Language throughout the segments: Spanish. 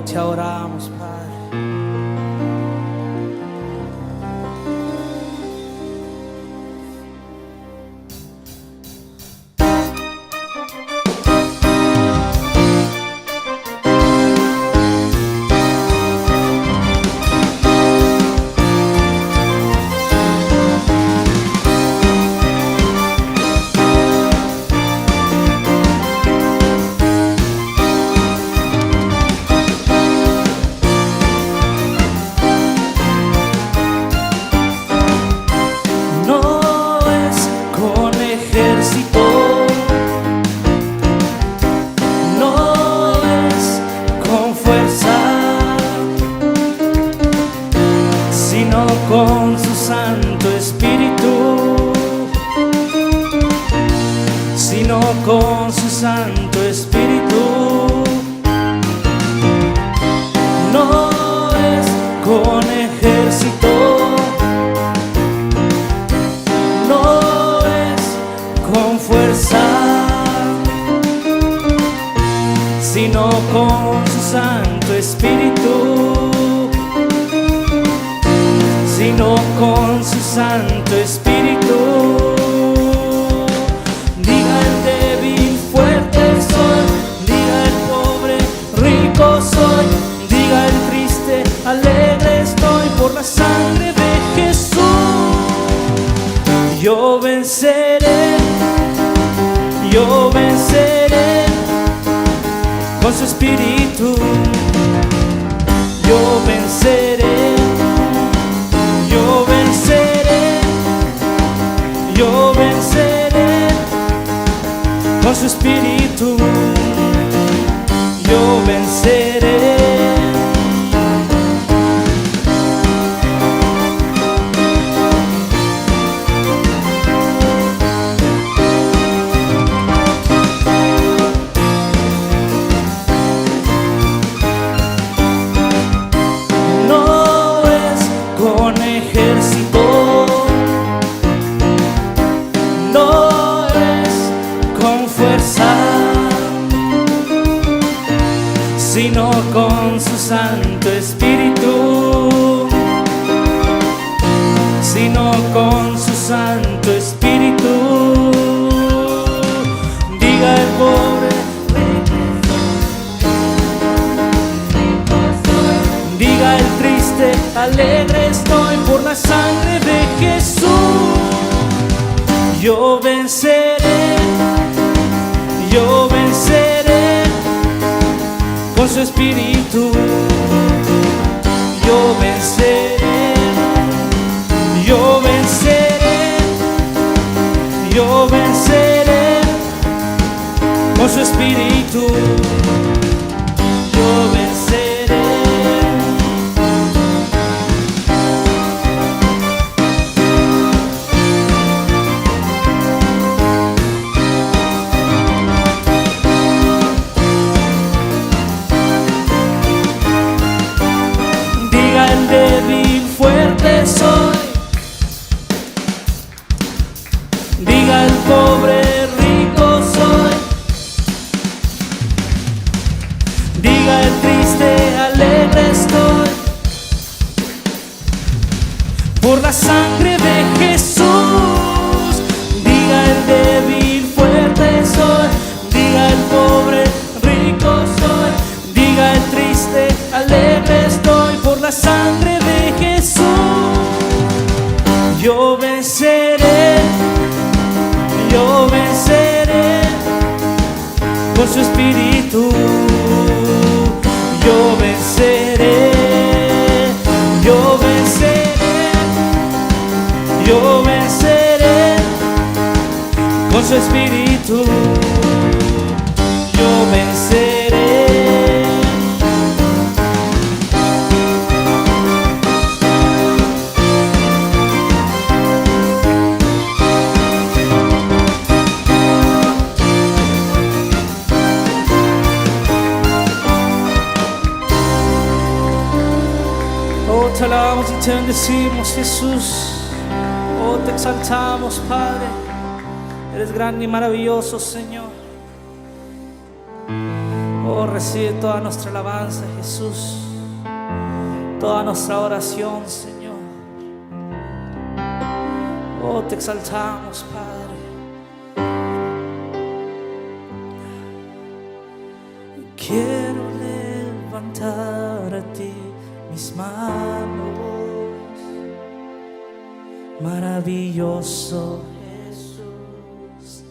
Oh, te adoramos, Padre. Con su Santo Espíritu, sino con su Santo Espíritu. No es con ejército, no es con fuerza, sino con su Santo Espíritu, sino con su Santo Espíritu. Diga el débil, fuerte soy, diga el pobre, rico soy, diga el triste, alegre estoy por la sangre de Jesús. Yo venceré con su Espíritu. Yo venceré, yo venceré, yo venceré con su Espíritu. Yo venceré. Sino con su Santo Espíritu, sino con su Santo Espíritu. Diga el pobre, diga el triste, alegre estoy por la sangre de Jesús. Yo venceré, yo venceré con su Espíritu. Yo venceré, yo venceré, yo venceré con su Espíritu. Yo venceré. Débil, fuerte soy, diga el pobre, rico soy, diga el triste, alegre estoy por la sangre de Jesús. Diga el débil, fuerte soy, diga el pobre, rico soy, diga el triste, alegre estoy por la sangre de Jesús. Yo venceré, yo venceré con su Espíritu. Yo venceré, yo venceré, yo venceré con su Espíritu. Yo venceré. Te alabamos y te bendecimos, Jesús. Oh, te exaltamos, Padre. Eres grande y maravilloso, Señor. Oh, recibe toda nuestra alabanza, Jesús, toda nuestra oración, Señor. Oh, te exaltamos, Padre. Quiero levantar a ti mis manos, maravilloso Jesús,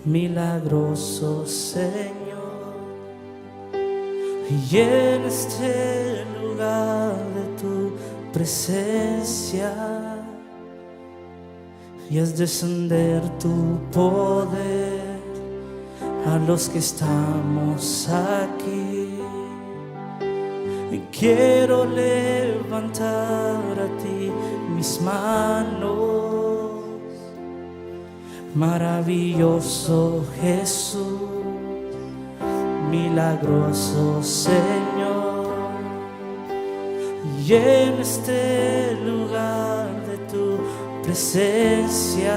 milagroso Señor. Y en este lugar de tu presencia y haz descender tu poder a los que estamos aquí. Y quiero levantar a ti mis manos, maravilloso Jesús, milagroso Señor. Y en este lugar de tu presencia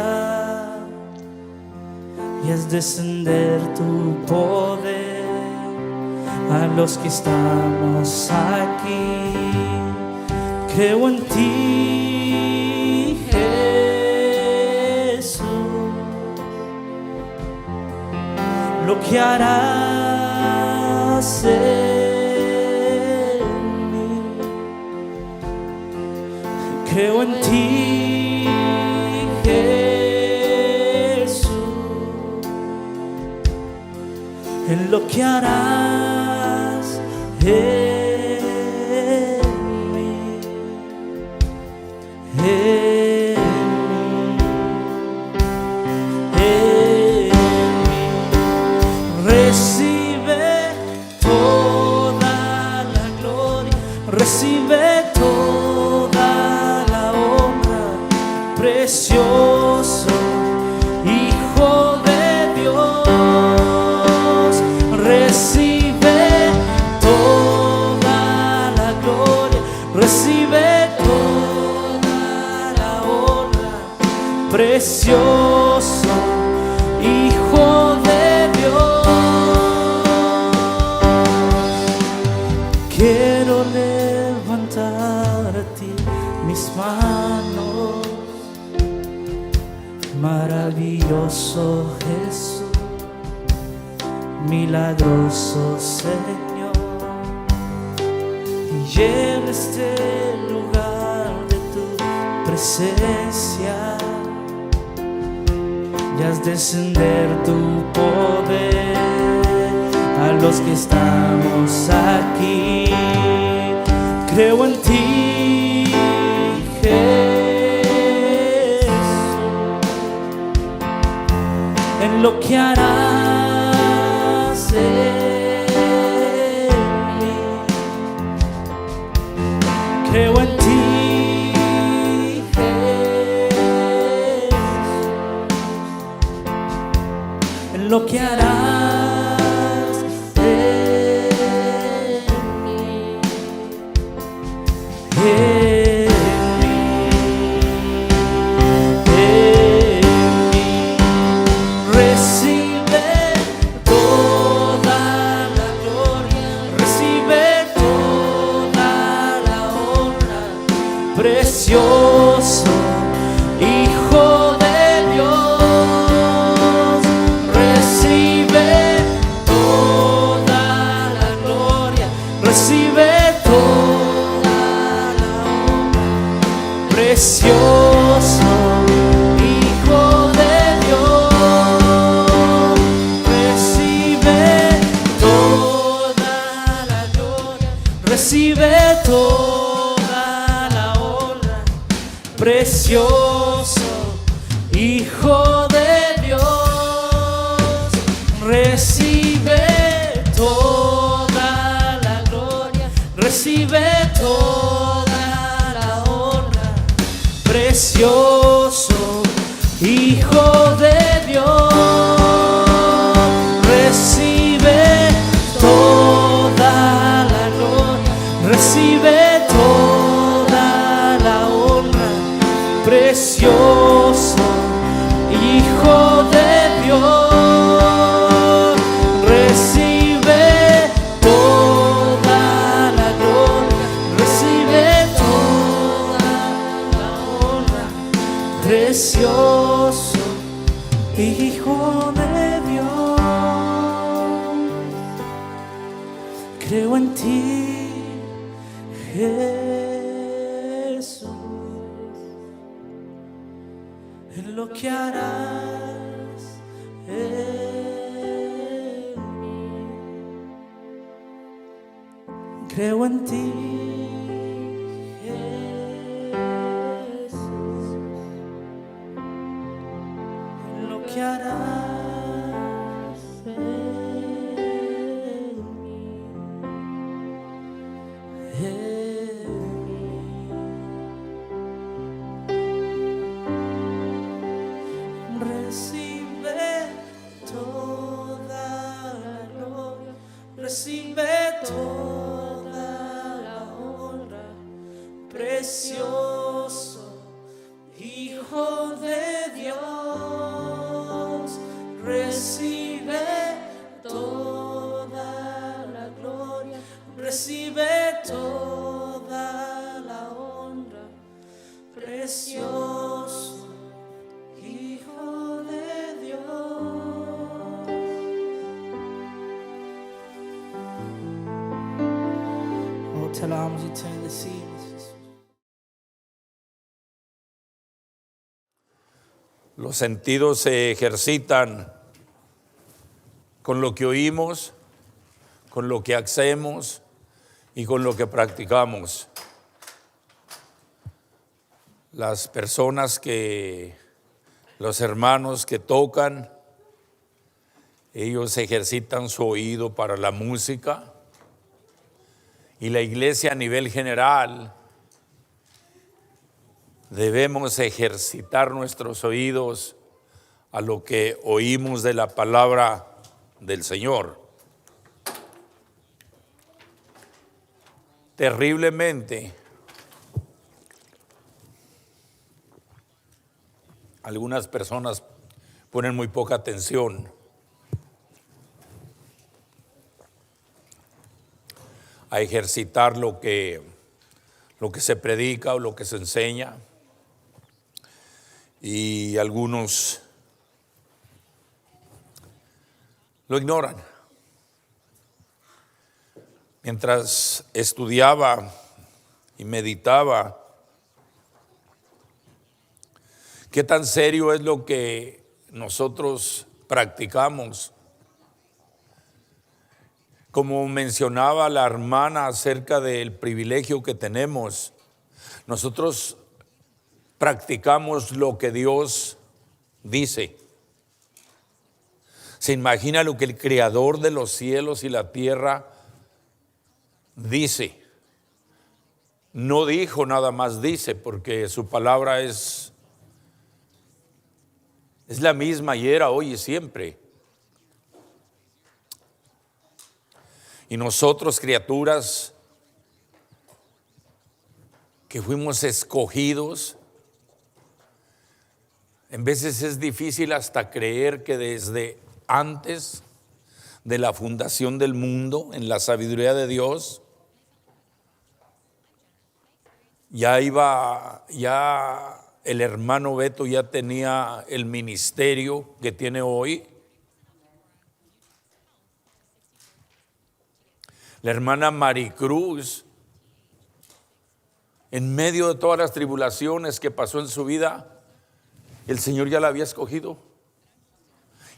y haz descender tu poder a los que estamos aquí. Creo en ti, Jesús, lo que harás en mí. Creo en ti, Jesús, en lo que harás en mí, en mí. Recibe toda la gloria, recibe toda la honra, precioso Hijo de Dios. Recibe toda la gloria, recibe toda la honra, precioso Hijo de Dios. Quiero levantar a ti mis manos, maravilloso Jesús, milagroso Señor. Y en este lugar de tu presencia y haz descender tu poder a los que estamos aquí. Creo en ti, Jesús, en lo que harás en mí. Creo en ti, Jesús, en lo que harás en mí, en mí. Recibe toda la gloria, recibe toda la honra, precioso Hijo de Dios. Recibe toda la gloria, recibe toda la honra, precioso Hijo de Dios. Recibe toda la gloria, recibe toda la honra, precioso Hijo de Dios. Recibe toda la gloria, recibe toda la honra, precioso Hijo de Dios. Recibe toda la gloria, recibe toda la honra, precioso Creo en ti, Jesús, en lo que harás en mí. Creo en ti, Jesús, en lo que harás en mí. Recibe toda la gloria, recibe toda la honra, precioso Hijo de Dios. Recibe toda la gloria, recibe toda la honra, precioso Hijo de Dios. Oh, te alabamos y te bendecimos, Jesús. Los sentidos se ejercitan con lo que oímos, con lo que hacemos y con lo que practicamos. Las personas los hermanos que tocan, ellos ejercitan su oído para la música, y la iglesia a nivel general debemos ejercitar nuestros oídos a lo que oímos de la palabra del Señor. Terriblemente, algunas personas ponen muy poca atención a ejercitar lo que se predica o lo que se enseña, y algunos lo ignoran. Mientras estudiaba y meditaba, ¿qué tan serio es lo que nosotros practicamos? Como mencionaba la hermana acerca del privilegio que tenemos, nosotros practicamos lo que Dios dice. ¿Se imagina lo que el Creador de los cielos y la tierra dice? No dijo, nada más dice, porque su palabra es la misma ayer, hoy y siempre. Y nosotros, criaturas que fuimos escogidos, en veces es difícil hasta creer que desde antes de la fundación del mundo, en la sabiduría de Dios, ya el hermano Beto ya tenía el ministerio que tiene hoy. La hermana Maricruz, en medio de todas las tribulaciones que pasó en su vida, el Señor ya la había escogido.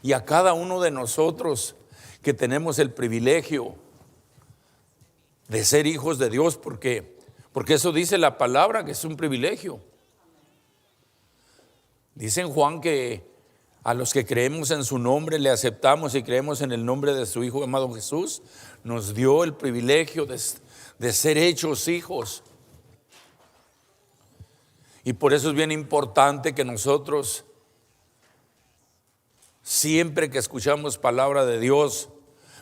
Y a cada uno de nosotros que tenemos el privilegio de ser hijos de Dios, porque eso dice la palabra, que es un privilegio. Dice en Juan que a los que creemos en su nombre, le aceptamos y creemos en el nombre de su Hijo amado Jesús, nos dio el privilegio de ser hechos hijos. Y por eso es bien importante que nosotros, siempre que escuchamos palabra de Dios,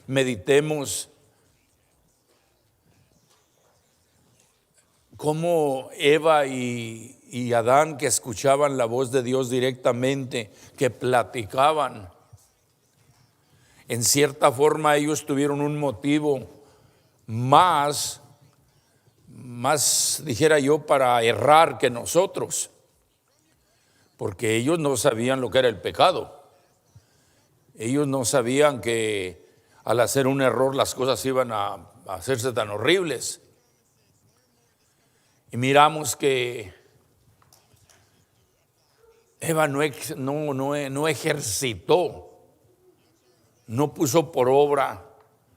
meditemos como Eva y Adán, que escuchaban la voz de Dios directamente, que platicaban. En cierta forma ellos tuvieron un motivo más dijera yo, para errar que nosotros, porque ellos no sabían lo que era el pecado. Ellos no sabían que al hacer un error las cosas iban a hacerse tan horribles. Y miramos que Eva no ejercitó, no puso por obra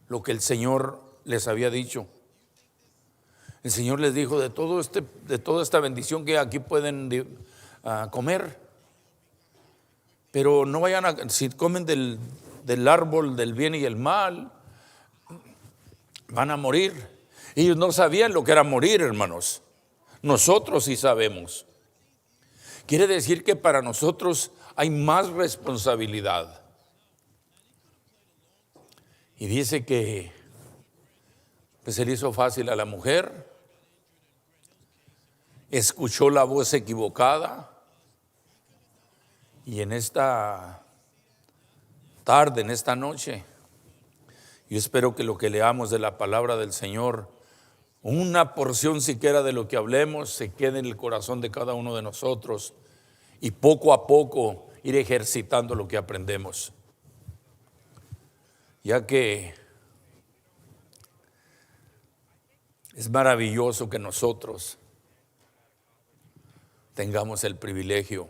lo que el Señor les había dicho. El Señor les dijo de toda esta bendición que aquí pueden comer, pero no vayan si comen del árbol del bien y el mal, van a morir. Ellos no sabían lo que era morir, hermanos. Nosotros sí sabemos. Quiere decir que para nosotros hay más responsabilidad. Y dice que pues se le hizo fácil a la mujer, escuchó la voz equivocada, y en esta tarde, en esta noche, yo espero que lo que leamos de la palabra del Señor, una porción siquiera de lo que hablemos, se quede en el corazón de cada uno de nosotros, y poco a poco ir ejercitando lo que aprendemos. Ya que es maravilloso que nosotros tengamos el privilegio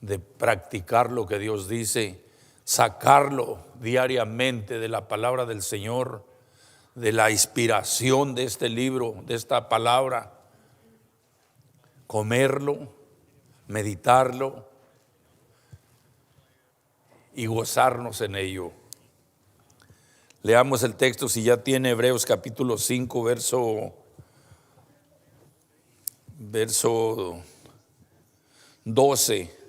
de practicar lo que Dios dice, sacarlo diariamente de la palabra del Señor, de la inspiración de este libro, de esta palabra, comerlo, meditarlo y gozarnos en ello. Leamos el texto, si ya tiene, Hebreos capítulo 5, verso 12.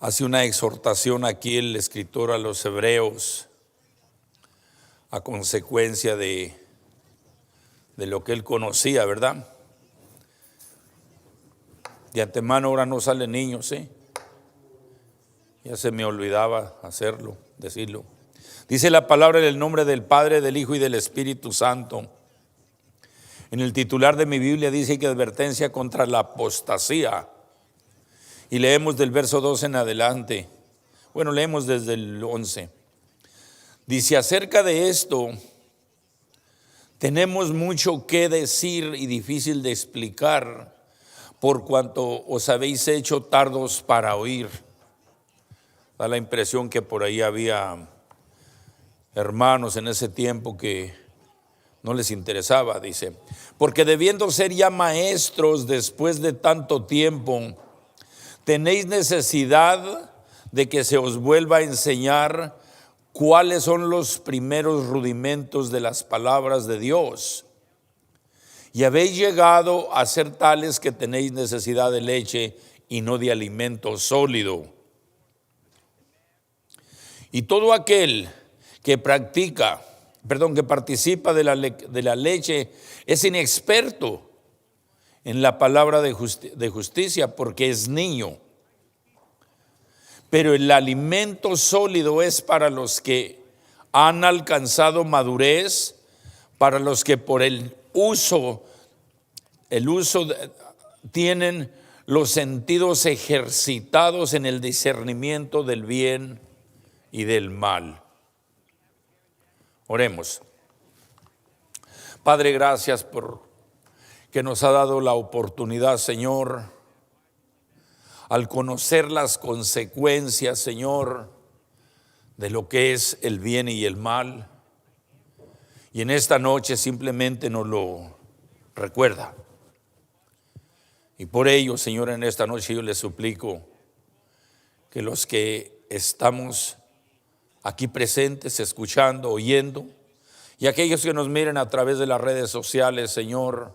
Hace una exhortación aquí el escritor a los hebreos a consecuencia de lo que él conocía, ¿verdad? De antemano ahora no salen niños, ya se me olvidaba decirlo. Dice la palabra en el nombre del Padre, del Hijo y del Espíritu Santo. En el titular de mi Biblia dice que advertencia contra la apostasía. Y leemos del verso 12 en adelante. Bueno, leemos desde el 11. Dice, acerca de esto, tenemos mucho que decir y difícil de explicar, por cuanto os habéis hecho tardos para oír. Da la impresión que por ahí había hermanos en ese tiempo que no les interesaba, dice. Porque debiendo ser ya maestros después de tanto tiempo, tenéis necesidad de que se os vuelva a enseñar cuáles son los primeros rudimentos de las palabras de Dios. Y habéis llegado a ser tales que tenéis necesidad de leche y no de alimento sólido. Y todo aquel que participa de la leche es inexperto en la palabra de justicia, porque es niño. Pero el alimento sólido es para los que han alcanzado madurez, para los que por el uso tienen los sentidos ejercitados en el discernimiento del bien y del mal. Oremos. Padre, gracias por que nos ha dado la oportunidad, Señor, al conocer las consecuencias, Señor, de lo que es el bien y el mal. Y en esta noche simplemente nos lo recuerda. Y por ello, Señor, en esta noche yo les suplico que los que estamos aquí presentes, escuchando, oyendo, y aquellos que nos miren a través de las redes sociales, Señor,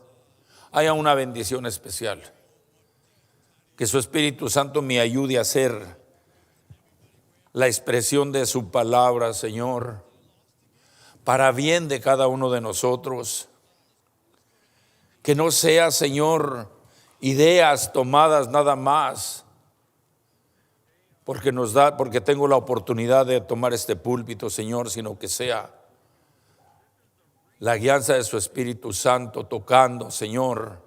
haya una bendición especial. Que su Espíritu Santo me ayude a hacer la expresión de su palabra, Señor, para bien de cada uno de nosotros. Que no sea, Señor, ideas tomadas nada más, porque tengo la oportunidad de tomar este púlpito, Señor, sino que sea la guianza de su Espíritu Santo tocando, Señor,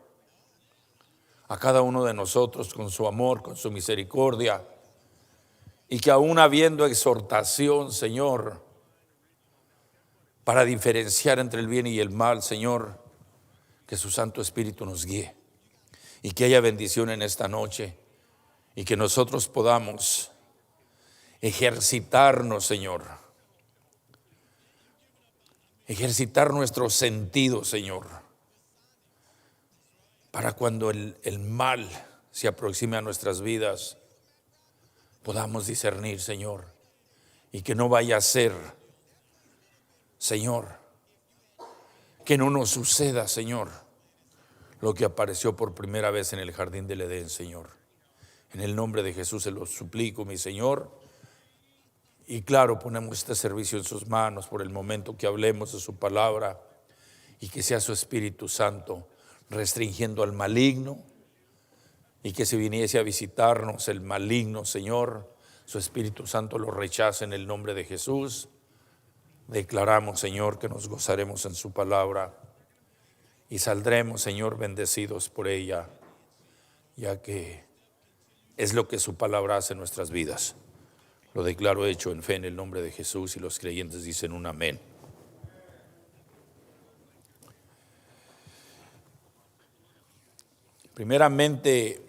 a cada uno de nosotros con su amor, con su misericordia, y que aún habiendo exhortación, Señor, para diferenciar entre el bien y el mal, Señor, que su Santo Espíritu nos guíe y que haya bendición en esta noche y que nosotros podamos ejercitarnos, Señor, ejercitar nuestros sentidos, Señor, para cuando el mal se aproxime a nuestras vidas, podamos discernir, Señor, y que no vaya a ser, Señor, que no nos suceda, Señor, lo que apareció por primera vez en el jardín del Edén, Señor. En el nombre de Jesús se lo suplico, mi Señor. Y claro, ponemos este servicio en sus manos por el momento que hablemos de su palabra y que sea su Espíritu Santo restringiendo al maligno, y que si viniese a visitarnos el maligno, Señor, su Espíritu Santo lo rechace en el nombre de Jesús. Declaramos, Señor, que nos gozaremos en su palabra y saldremos, Señor, bendecidos por ella, ya que es lo que su palabra hace en nuestras vidas. Lo declaro hecho en fe en el nombre de Jesús, y los creyentes dicen un amén. Primeramente,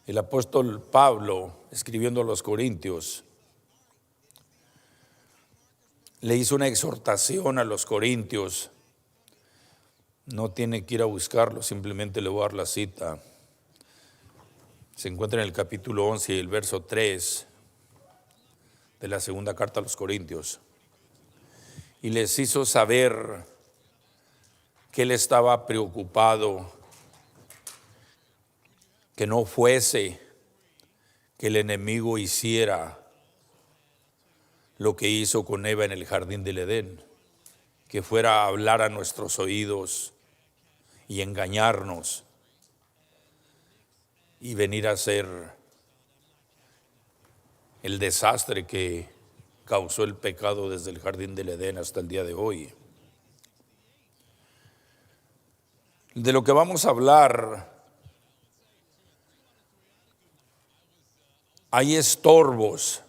el apóstol Pablo, escribiendo a los Corintios, le hizo una exhortación a los corintios. No tiene que ir a buscarlo, simplemente le voy a dar la cita. Se encuentra en el capítulo 11 y el verso 3 de la segunda carta a los Corintios. Y les hizo saber que él estaba preocupado, que no fuese que el enemigo hiciera lo que hizo con Eva en el jardín del Edén, que fuera a hablar a nuestros oídos y engañarnos y venir a ser el desastre que causó el pecado desde el jardín del Edén hasta el día de hoy. De lo que vamos a hablar, hay estorbos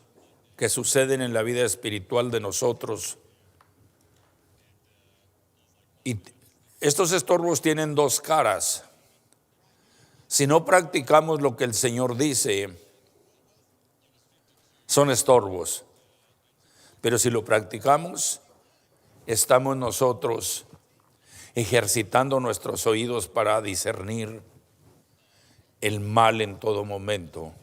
que suceden en la vida espiritual de nosotros, y estos estorbos tienen dos caras. Si no practicamos lo que el Señor dice, son estorbos, pero si lo practicamos, estamos nosotros ejercitando nuestros oídos para discernir el mal en todo momento.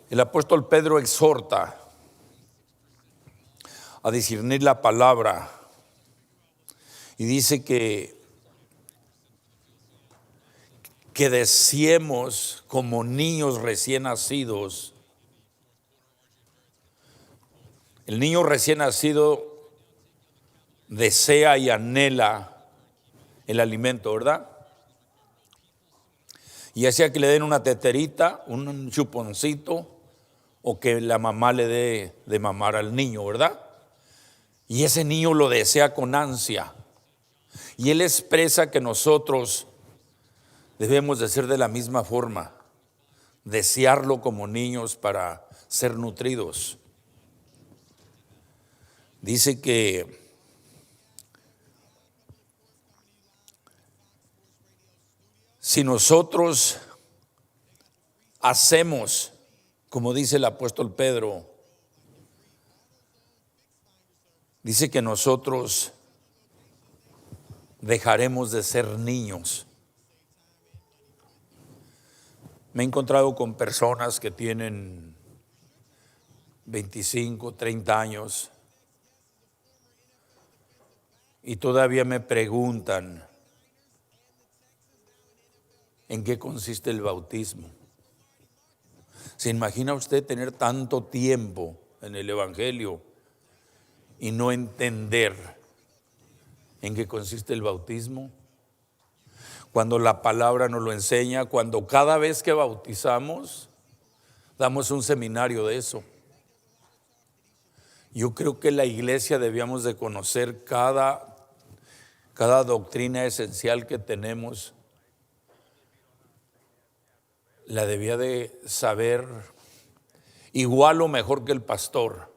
El apóstol Pedro exhorta a discernir la palabra y dice que deseemos como niños recién nacidos. El niño recién nacido desea y anhela el alimento, ¿verdad? Y ya sea que le den una teterita, un chuponcito, o que la mamá le dé de mamar al niño, ¿verdad? Y ese niño lo desea con ansia. Y él expresa que nosotros debemos de ser de la misma forma, desearlo como niños para ser nutridos. Dice que si nosotros hacemos, como dice el apóstol Pedro, dice que nosotros dejaremos de ser niños. Me he encontrado con personas que tienen 25, 30 años y todavía me preguntan en qué consiste el bautismo. ¿Se imagina usted tener tanto tiempo en el Evangelio y no entender en qué consiste el bautismo? Cuando la palabra nos lo enseña, cuando cada vez que bautizamos, damos un seminario de eso. Yo creo que la iglesia debíamos de conocer cada doctrina esencial que tenemos la debía de saber igual o mejor que el pastor.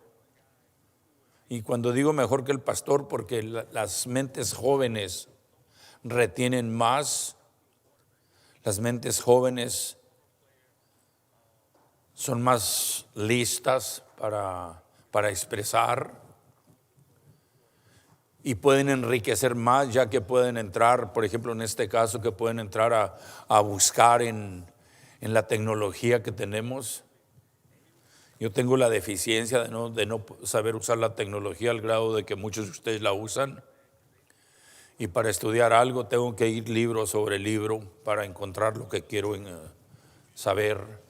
Y cuando digo mejor que el pastor, porque las mentes jóvenes retienen más, las mentes jóvenes son más listas para expresar y pueden enriquecer más, ya que pueden entrar, por ejemplo en este caso, que pueden entrar a buscar en la tecnología que tenemos. Yo tengo la deficiencia de no saber usar la tecnología al grado de que muchos de ustedes la usan. Y para estudiar algo tengo que ir libro sobre libro para encontrar lo que quiero saber.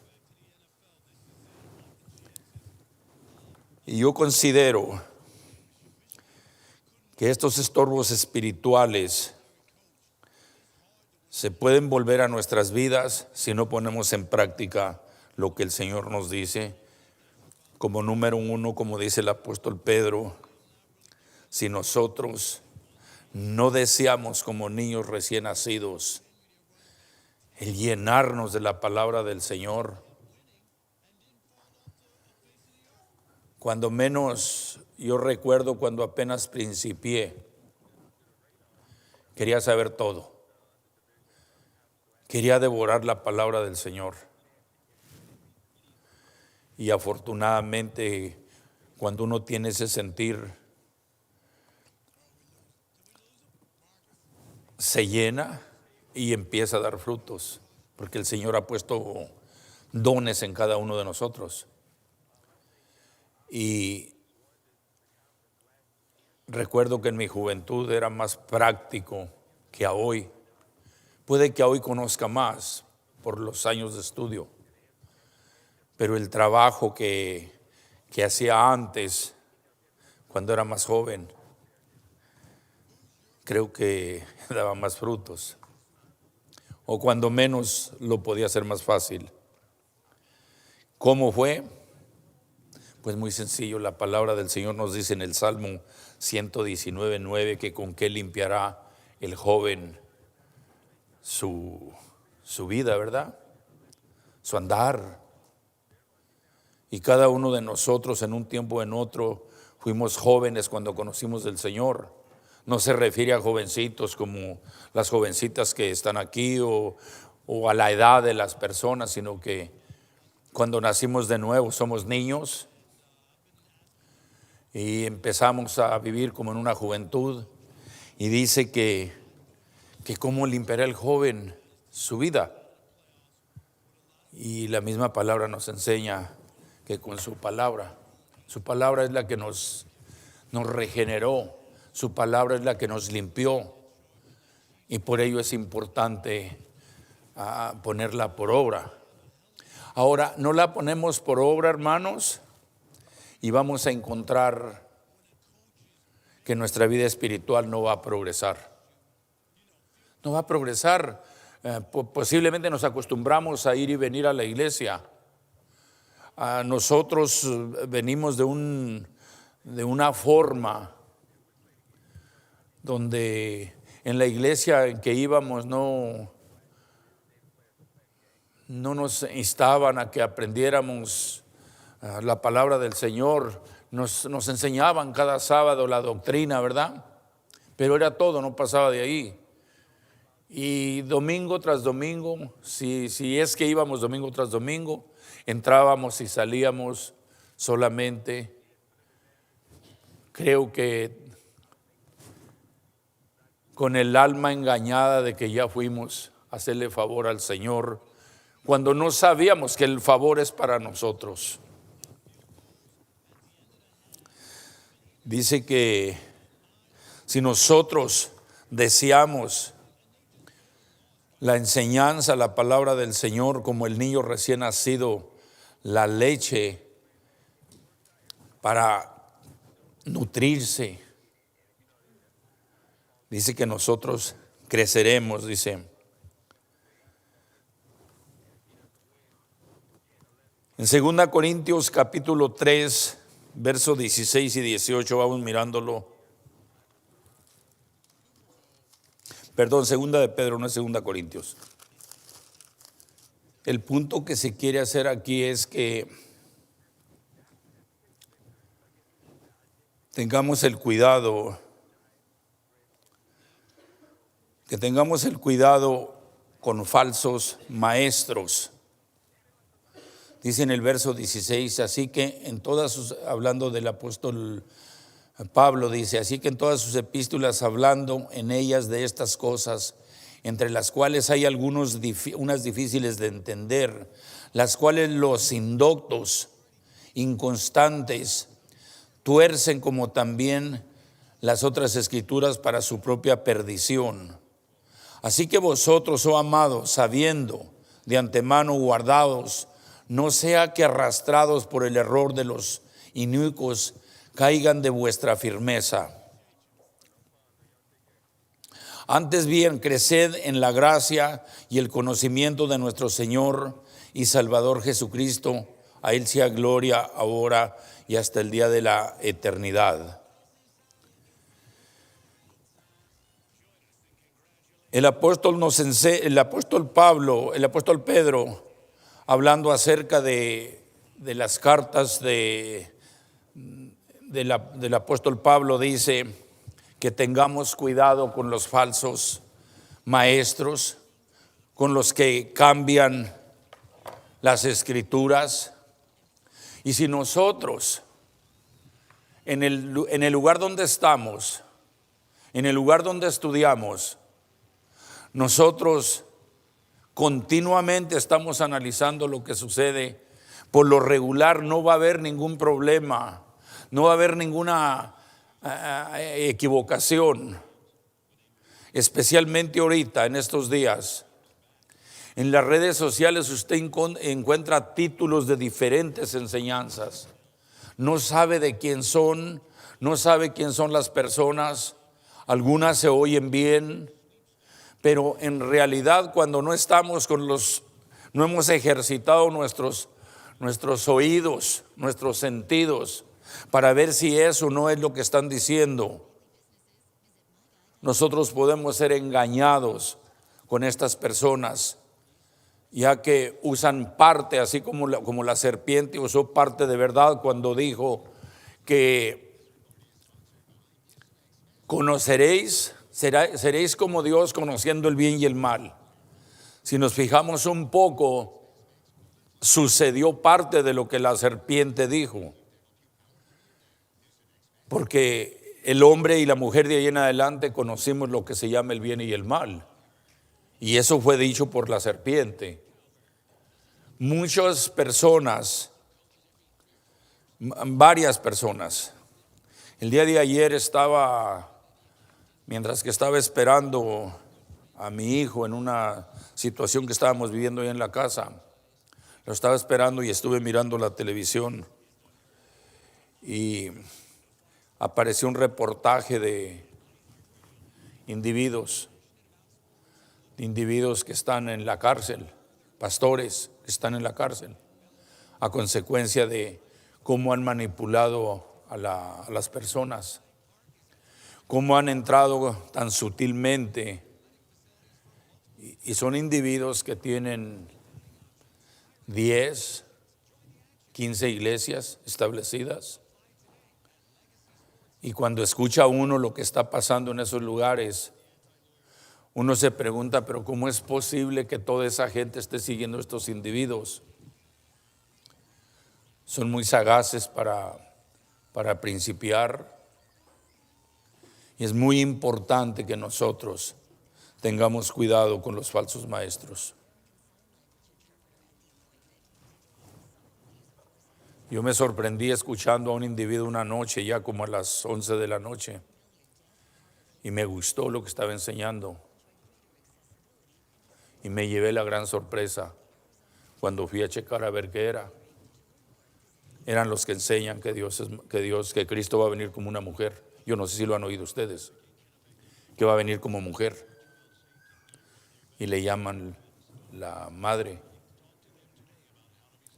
Y yo considero que estos estorbos espirituales se pueden volver a nuestras vidas si no ponemos en práctica lo que el Señor nos dice. Como número uno, como dice el apóstol Pedro, si nosotros no deseamos como niños recién nacidos el llenarnos de la palabra del Señor, cuando menos yo recuerdo cuando apenas principié, quería saber todo, quería devorar la palabra del Señor. Y afortunadamente, cuando uno tiene ese sentir, se llena y empieza a dar frutos, porque el Señor ha puesto dones en cada uno de nosotros. Y recuerdo que en mi juventud era más práctico que a hoy. Puede que a hoy conozca más por los años de estudio, pero el trabajo que hacía antes, cuando era más joven, creo que daba más frutos, o cuando menos lo podía hacer más fácil. ¿Cómo fue? Pues muy sencillo, la palabra del Señor nos dice en el Salmo 119:9 que con qué limpiará el joven su vida, ¿verdad? Su andar. Y cada uno de nosotros en un tiempo o en otro fuimos jóvenes cuando conocimos del Señor. No se refiere a jovencitos como las jovencitas que están aquí o a la edad de las personas, sino que cuando nacimos de nuevo somos niños y empezamos a vivir como en una juventud. Y dice que cómo limpiará el joven su vida. Y la misma palabra nos enseña que con su palabra es la que nos regeneró, su palabra es la que nos limpió, y por ello es importante ponerla por obra. Ahora, no la ponemos por obra, hermanos, y vamos a encontrar que nuestra vida espiritual no va a progresar. No va a progresar. Posiblemente nos acostumbramos a ir y venir a la iglesia. Nosotros venimos de una forma donde en la iglesia en que íbamos no nos instaban a que aprendiéramos la palabra del Señor. Nos enseñaban cada sábado la doctrina, ¿verdad? Pero era todo, no pasaba de ahí. Y domingo tras domingo, si es que íbamos domingo tras domingo, entrábamos y salíamos solamente, creo que con el alma engañada de que ya fuimos a hacerle favor al Señor, cuando no sabíamos que el favor es para nosotros. Dice que si nosotros deseamos la enseñanza, la palabra del Señor, como el niño recién nacido, la leche para nutrirse, dice que nosotros creceremos, dice. En 2 Corintios capítulo 3, versos 16 y 18, vamos mirándolo. Perdón, 2 de Pedro, no es 2 Corintios. el punto que se quiere hacer aquí es que tengamos el cuidado, con falsos maestros. Dice en el verso 16, así que en todas sus, hablando del apóstol Pablo, dice, así que en todas sus epístolas, hablando en ellas de estas cosas, entre las cuales hay unas difíciles de entender, las cuales los indoctos, inconstantes, tuercen como también las otras escrituras para su propia perdición. Así que vosotros, oh amados, sabiendo de antemano guardados, no sea que arrastrados por el error de los inicuos, caigan de vuestra firmeza. Antes bien, creced en la gracia y el conocimiento de nuestro Señor y Salvador Jesucristo. A Él sea gloria ahora y hasta el día de la eternidad. El apóstol Pedro, hablando acerca de las cartas del apóstol Pablo, dice que tengamos cuidado con los falsos maestros, con los que cambian las escrituras. Y si nosotros en el lugar donde estamos, en el lugar donde estudiamos, nosotros continuamente estamos analizando lo que sucede, por lo regular no va a haber ningún problema, no va a haber ninguna equivocación, especialmente ahorita en estos días. En las redes sociales usted encuentra títulos de diferentes enseñanzas. No sabe de quién son, no sabe quién son las personas. Algunas se oyen bien, pero en realidad cuando no estamos no hemos ejercitado nuestros oídos, nuestros sentidos, para ver si eso no es lo que están diciendo, nosotros podemos ser engañados con estas personas, ya que usan parte, así como la serpiente usó parte de verdad cuando dijo que seréis como Dios conociendo el bien y el mal. Si nos fijamos un poco, sucedió parte de lo que la serpiente dijo, porque el hombre y la mujer de ahí en adelante conocimos lo que se llama el bien y el mal. Y eso fue dicho por la serpiente. Muchas personas, varias personas. El día de ayer mientras que estaba esperando a mi hijo en una situación que estábamos viviendo ahí en la casa, lo estaba esperando y estuve mirando la televisión y apareció un reportaje de individuos que están en la cárcel, pastores que están en la cárcel, a consecuencia de cómo han manipulado a las personas, cómo han entrado tan sutilmente, y son individuos que tienen 10, 15 iglesias establecidas. Y cuando escucha uno lo que está pasando en esos lugares, uno se pregunta, pero ¿cómo es posible que toda esa gente esté siguiendo a estos individuos? Son muy sagaces para principiar. Y es muy importante que nosotros tengamos cuidado con los falsos maestros. Yo me sorprendí escuchando a un individuo una noche, ya como a las 11 de la noche, y me gustó lo que estaba enseñando. Y me llevé la gran sorpresa cuando fui a checar a ver qué era. Eran los que enseñan que Cristo va a venir como una mujer. Yo no sé si lo han oído ustedes, que va a venir como mujer. Y le llaman la madre.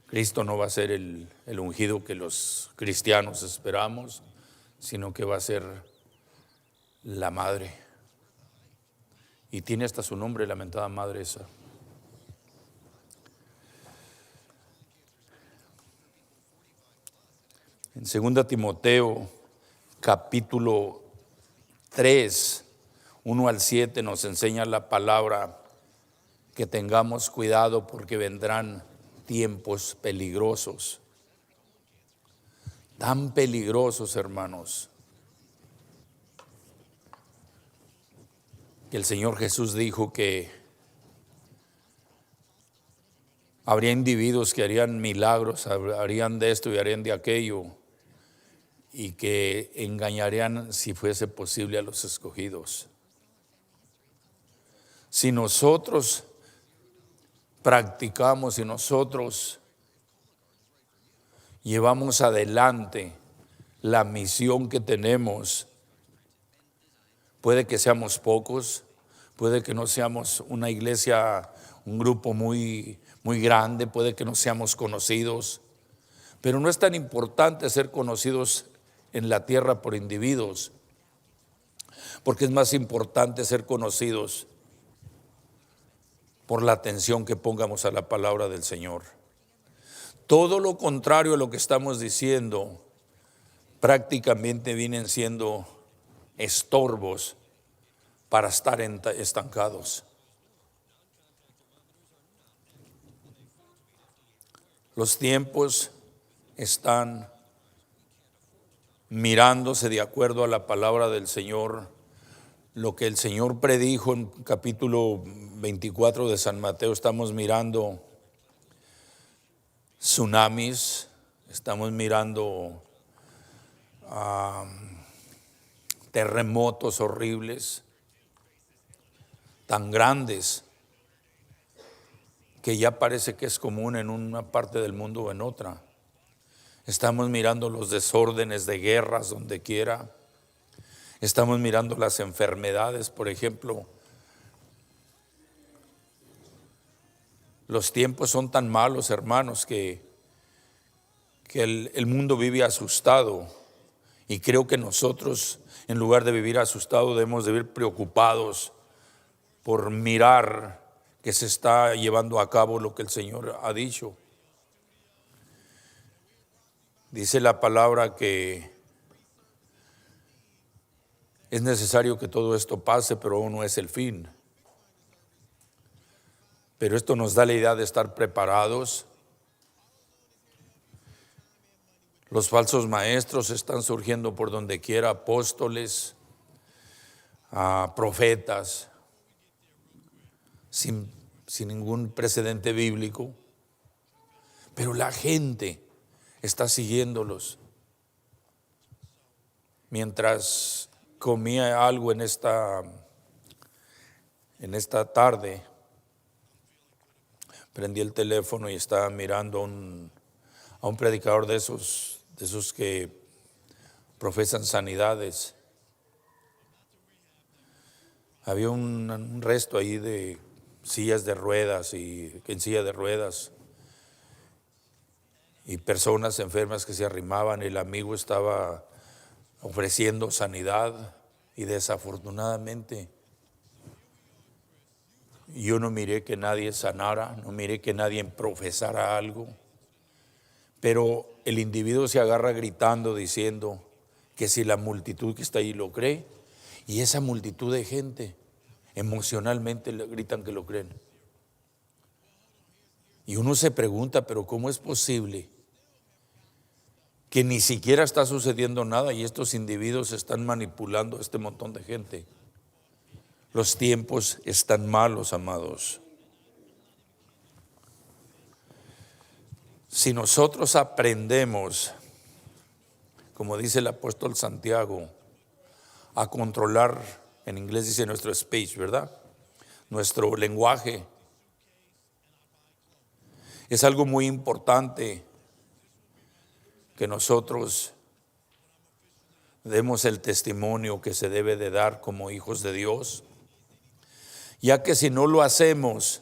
Cristo no va a ser el ungido que los cristianos esperamos, sino que va a ser la madre. Y tiene hasta su nombre, lamentada madre esa. En 2 Timoteo, capítulo 3, 1 al 7, nos enseña la palabra que tengamos cuidado porque vendrán tiempos peligrosos. Tan peligrosos, hermanos, que el Señor Jesús dijo que habría individuos que harían milagros, harían de esto y harían de aquello, y que engañarían, si fuese posible, a los escogidos. Si nosotros practicamos, si nosotros llevamos adelante la misión que tenemos, puede que seamos pocos, puede que no seamos una iglesia, un grupo muy grande, puede que no seamos conocidos, pero no es tan importante ser conocidos en la tierra por individuos, porque es más importante ser conocidos por la atención que pongamos a la palabra del Señor. Todo lo contrario a lo que estamos diciendo, prácticamente vienen siendo estorbos para estar estancados. Los tiempos están mirándose de acuerdo a la palabra del Señor. Lo que el Señor predijo en capítulo 24 de San Mateo, estamos mirando tsunamis, estamos mirando terremotos horribles, tan grandes que ya parece que es común en una parte del mundo o en otra. Estamos mirando los desórdenes de guerras donde quiera. Estamos mirando las enfermedades, por ejemplo. Los tiempos son tan malos, hermanos, que el mundo vive asustado. Y creo que nosotros, en lugar de vivir asustado, debemos de vivir preocupados por mirar que se está llevando a cabo lo que el Señor ha dicho. Dice la palabra que es necesario que todo esto pase, pero aún no es el fin. Pero esto nos da la idea de estar preparados. Los falsos maestros están surgiendo por donde quiera, apóstoles, profetas, sin ningún precedente bíblico. Pero la gente está siguiéndolos. Mientras comía algo en esta tarde, prendí el teléfono y estaba mirando a un predicador de esos que profesan sanidades. Había un resto ahí de sillas de ruedas y en silla de ruedas y personas enfermas que se arrimaban. El amigo estaba ofreciendo sanidad y desafortunadamente yo no miré que nadie sanara, no miré que nadie profesara algo, pero el individuo se agarra gritando diciendo que si la multitud que está ahí lo cree, y esa multitud de gente emocionalmente le gritan que lo creen. Y uno se pregunta, pero ¿cómo es posible que ni siquiera está sucediendo nada y estos individuos están manipulando a este montón de gente? Los tiempos están malos, amados. Si nosotros aprendemos, como dice el apóstol Santiago, a controlar, en inglés dice nuestro speech, ¿verdad? Nuestro lenguaje. Es algo muy importante que nosotros demos el testimonio que se debe de dar como hijos de Dios, ya que si no lo hacemos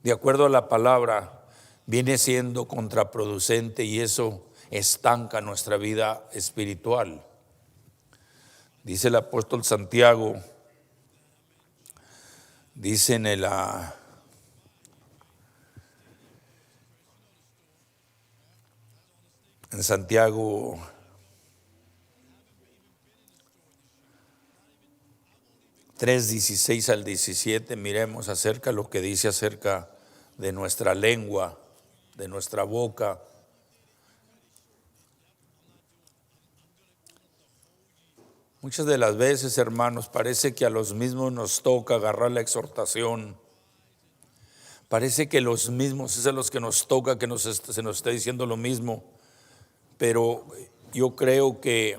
de acuerdo a la palabra, viene siendo contraproducente y eso estanca nuestra vida espiritual. Dice el apóstol Santiago, dice en En Santiago 3:16 al 17, miremos acerca lo que dice acerca de nuestra lengua, de nuestra boca. Muchas de las veces, hermanos, parece que a los mismos nos toca agarrar la exhortación. Parece que los mismos es a los que nos toca que se nos está diciendo lo mismo. Pero yo creo que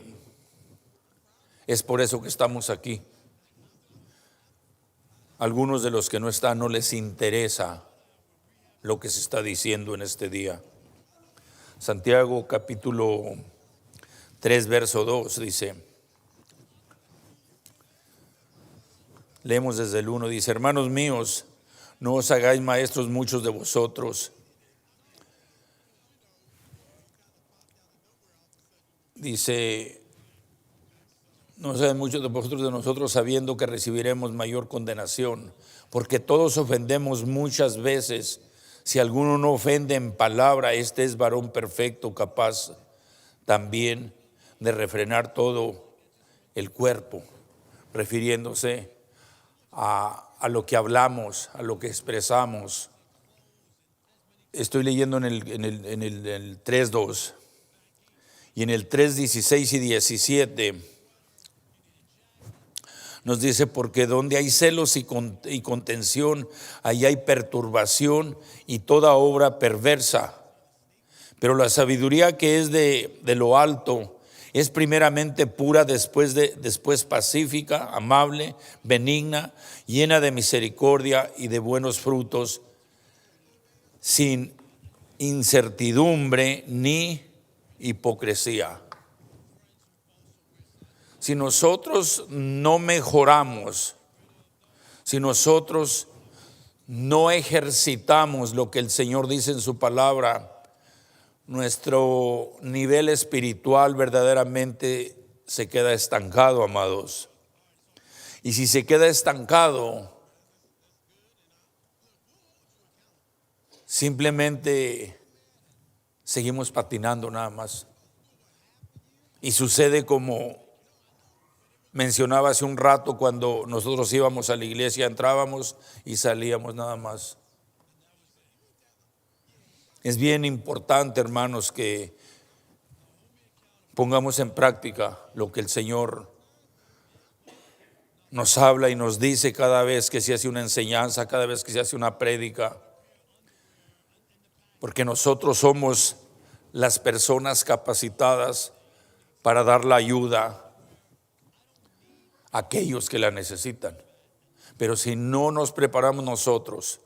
es por eso que estamos aquí. Algunos de los que no están no les interesa lo que se está diciendo en este día. Santiago capítulo 3, verso 2 dice, leemos desde el 1, dice: hermanos míos, no os hagáis maestros muchos de vosotros. Dice, no sean muchos de vosotros de nosotros, sabiendo que recibiremos mayor condenación, porque todos ofendemos muchas veces. Si alguno no ofende en palabra, este es varón perfecto, capaz también de refrenar todo el cuerpo, refiriéndose a lo que hablamos, a lo que expresamos. Estoy leyendo en el 3:2 y en el 3:16 y 17 nos dice: porque donde hay celos y contención, ahí hay perturbación y toda obra perversa. Pero la sabiduría que es de lo alto es primeramente pura, después pacífica, amable, benigna, llena de misericordia y de buenos frutos, sin incertidumbre ni hipocresía. Si nosotros no mejoramos, si nosotros no ejercitamos lo que el Señor dice en su palabra, nuestro nivel espiritual verdaderamente se queda estancado, amados. Y si se queda estancado, simplemente seguimos patinando nada más. Y sucede como mencionaba hace un rato, cuando nosotros íbamos a la iglesia, entrábamos y salíamos nada más. Es bien importante, hermanos, que pongamos en práctica lo que el Señor nos habla y nos dice cada vez que se hace una enseñanza, cada vez que se hace una prédica, porque nosotros somos las personas capacitadas para dar la ayuda a aquellos que la necesitan. Pero si no nos preparamos nosotros,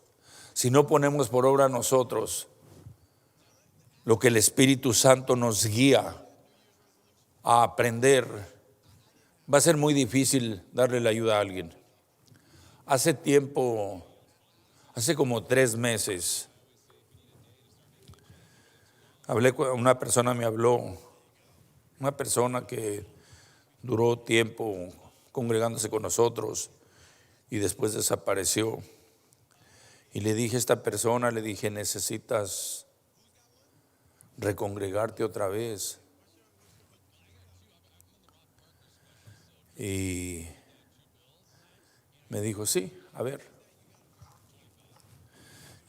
si no ponemos por obra nosotros lo que el Espíritu Santo nos guía a aprender, va a ser muy difícil darle la ayuda a alguien. Hace como 3 meses, hablé con una persona, una persona que duró tiempo congregándose con nosotros y después desapareció. Y le dije a esta persona, necesitas recongregarte otra vez. Y me dijo, sí, a ver.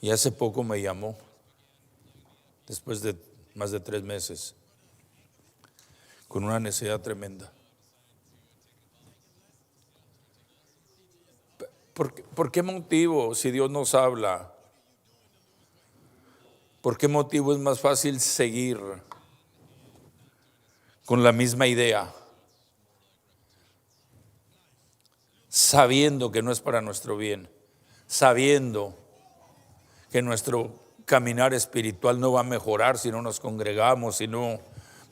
Y hace poco me llamó, después de más de 3 meses, con una necesidad tremenda. ¿Por qué motivo, si Dios nos habla, por qué motivo es más fácil seguir con la misma idea, sabiendo que no es para nuestro bien, sabiendo que nuestro caminar espiritual no va a mejorar si no nos congregamos, si no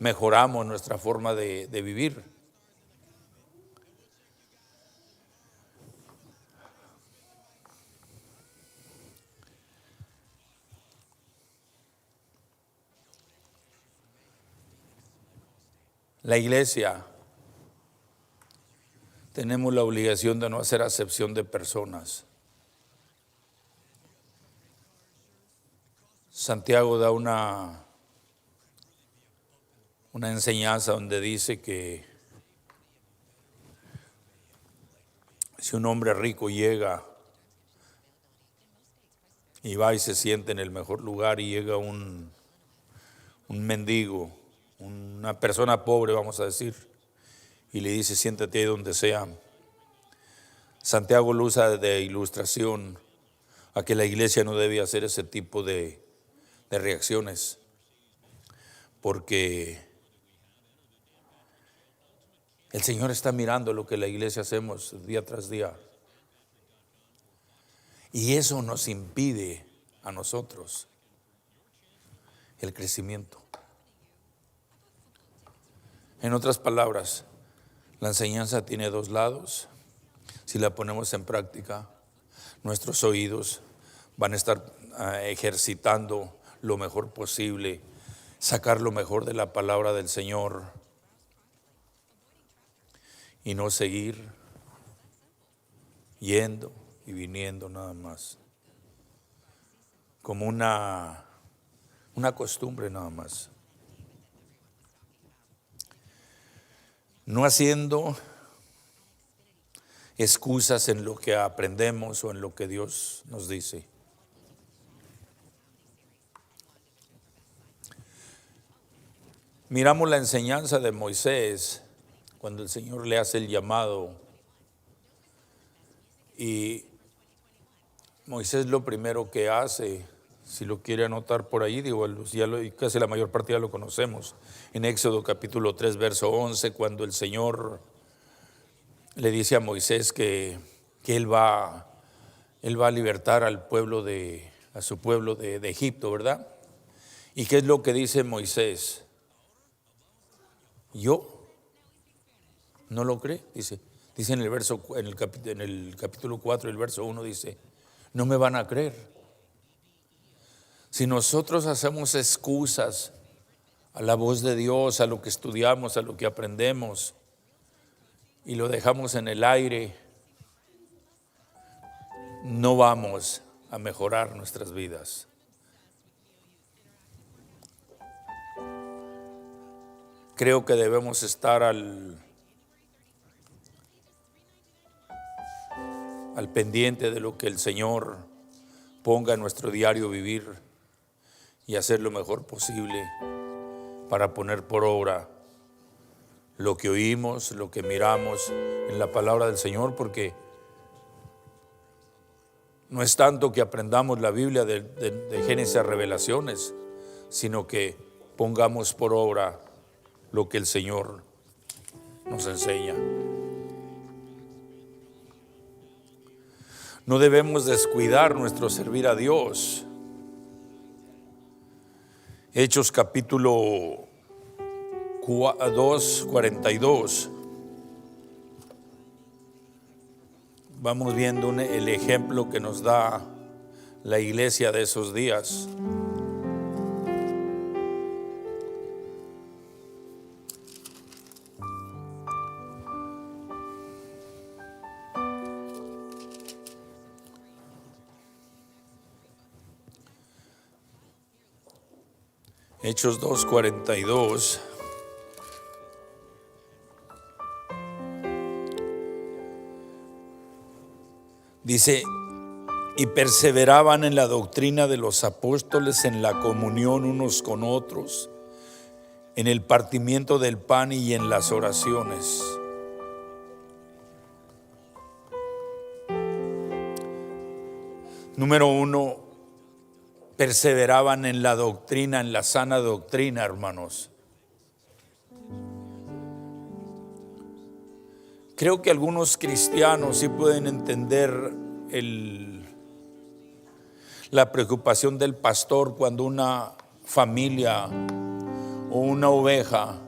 mejoramos nuestra forma de vivir? La iglesia tenemos la obligación de no hacer acepción de personas. Santiago da una enseñanza donde dice que si un hombre rico llega y va y se siente en el mejor lugar y llega un mendigo, una persona pobre, vamos a decir, y le dice siéntate ahí donde sea, Santiago lo usa de ilustración a que la iglesia no debe hacer ese tipo de reacciones, porque el Señor está mirando lo que la iglesia hacemos día tras día. Y eso nos impide a nosotros el crecimiento. En otras palabras, la enseñanza tiene dos lados. Si la ponemos en práctica, nuestros oídos van a estar ejercitando lo mejor posible, sacar lo mejor de la palabra del Señor y no seguir yendo y viniendo nada más, como una costumbre nada más. No haciendo excusas en lo que aprendemos o en lo que Dios nos dice. Miramos la enseñanza de Moisés cuando el Señor le hace el llamado y Moisés lo primero que hace, si lo quiere anotar por ahí, digo, casi la mayor parte ya lo conocemos, en Éxodo capítulo 3, verso 11, cuando el Señor le dice a Moisés que él va a libertar al pueblo a su pueblo de Egipto, ¿verdad? ¿Y qué es lo que dice Moisés? ¿Yo? ¿No lo cree? Dice en el capítulo 4, el verso 1 dice, no me van a creer. Si nosotros hacemos excusas a la voz de Dios, a lo que estudiamos, a lo que aprendemos, y lo dejamos en el aire, no vamos a mejorar nuestras vidas. Creo que debemos estar al pendiente de lo que el Señor ponga en nuestro diario vivir y hacer lo mejor posible para poner por obra lo que oímos, lo que miramos en la palabra del Señor, porque no es tanto que aprendamos la Biblia de Génesis a Revelaciones, sino que pongamos por obra lo que el Señor nos enseña. No debemos descuidar nuestro servir a Dios. Hechos capítulo 2, 42. Vamos viendo el ejemplo que nos da la iglesia de esos días. Hechos 2, 42. Dice, y perseveraban en la doctrina de los apóstoles, en la comunión unos con otros, en el partimiento del pan y en las oraciones. Número 1, perseveraban en la doctrina, en la sana doctrina, hermanos. Creo que algunos cristianos sí pueden entender la preocupación del pastor cuando una familia o una oveja,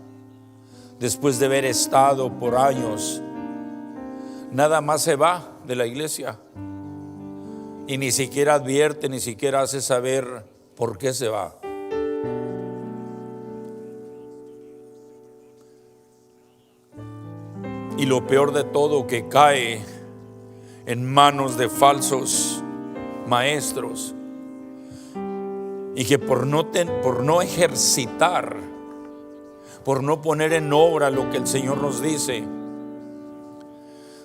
después de haber estado por años, nada más se va de la iglesia y ni siquiera advierte, ni siquiera hace saber por qué se va. Y lo peor de todo, que cae en manos de falsos maestros y que por no ejercitar, por no poner en obra lo que el Señor nos dice.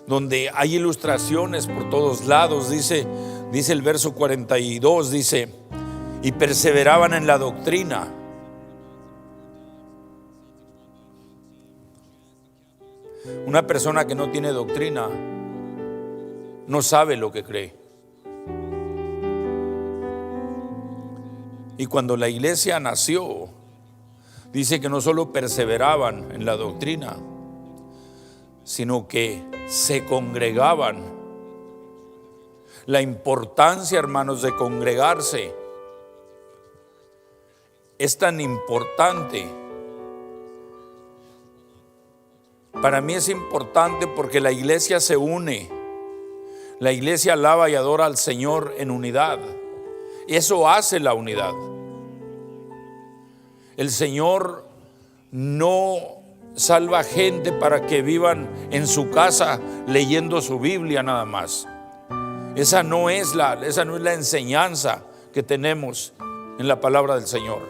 Donde hay ilustraciones por todos lados, dice el verso 42, dice, y perseveraban en la doctrina. Una persona que no tiene doctrina no sabe lo que cree. Y cuando la iglesia nació, dice que no solo perseveraban en la doctrina, sino que se congregaban. La importancia, hermanos, de congregarse es tan importante. Para mí es importante porque la iglesia se une. La iglesia alaba y adora al Señor en unidad. Eso hace la unidad. El Señor no salva gente para que vivan en su casa leyendo su Biblia nada más. Esa no es la enseñanza que tenemos en la palabra del Señor.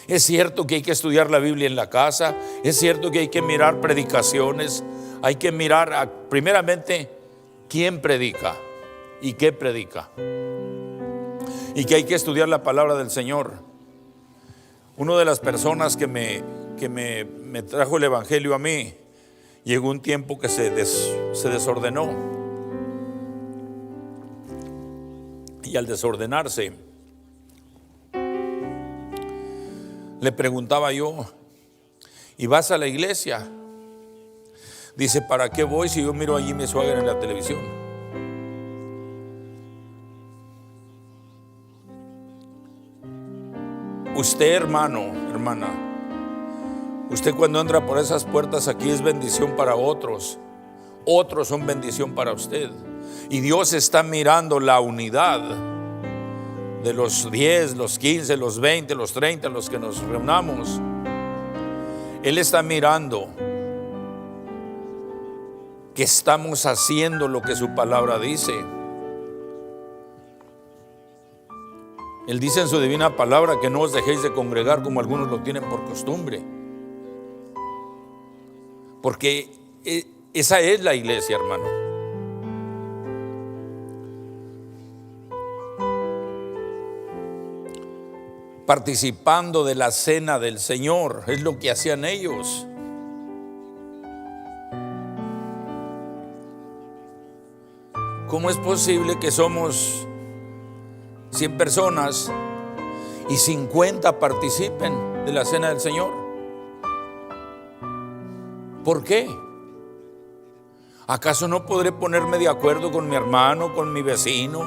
Es cierto que hay que estudiar la Biblia en la casa, es cierto que hay que mirar predicaciones, hay que mirar primeramente quién predica y qué predica, y que hay que estudiar la palabra del Señor. Una de las personas que me trajo el evangelio a mí, llegó un tiempo que se desordenó, y al desordenarse le preguntaba yo, ¿y vas a la iglesia? Dice, ¿para qué voy si yo miro allí a mi suegra en la televisión? Usted, hermano, hermana, usted cuando entra por esas puertas aquí es bendición para otros. Otros son bendición para usted. Y Dios está mirando la unidad de los 10, los 15, los 20, los 30, los que nos reunamos. Él está mirando que estamos haciendo lo que su palabra dice. Él dice en su divina palabra que no os dejéis de congregar como algunos lo tienen por costumbre. Porque esa es la iglesia, hermano. Participando de la cena del Señor, es lo que hacían ellos. ¿Cómo es posible que somos 100 personas y 50 participen de la cena del Señor? ¿Por qué? ¿Acaso no podré ponerme de acuerdo con mi hermano, con mi vecino,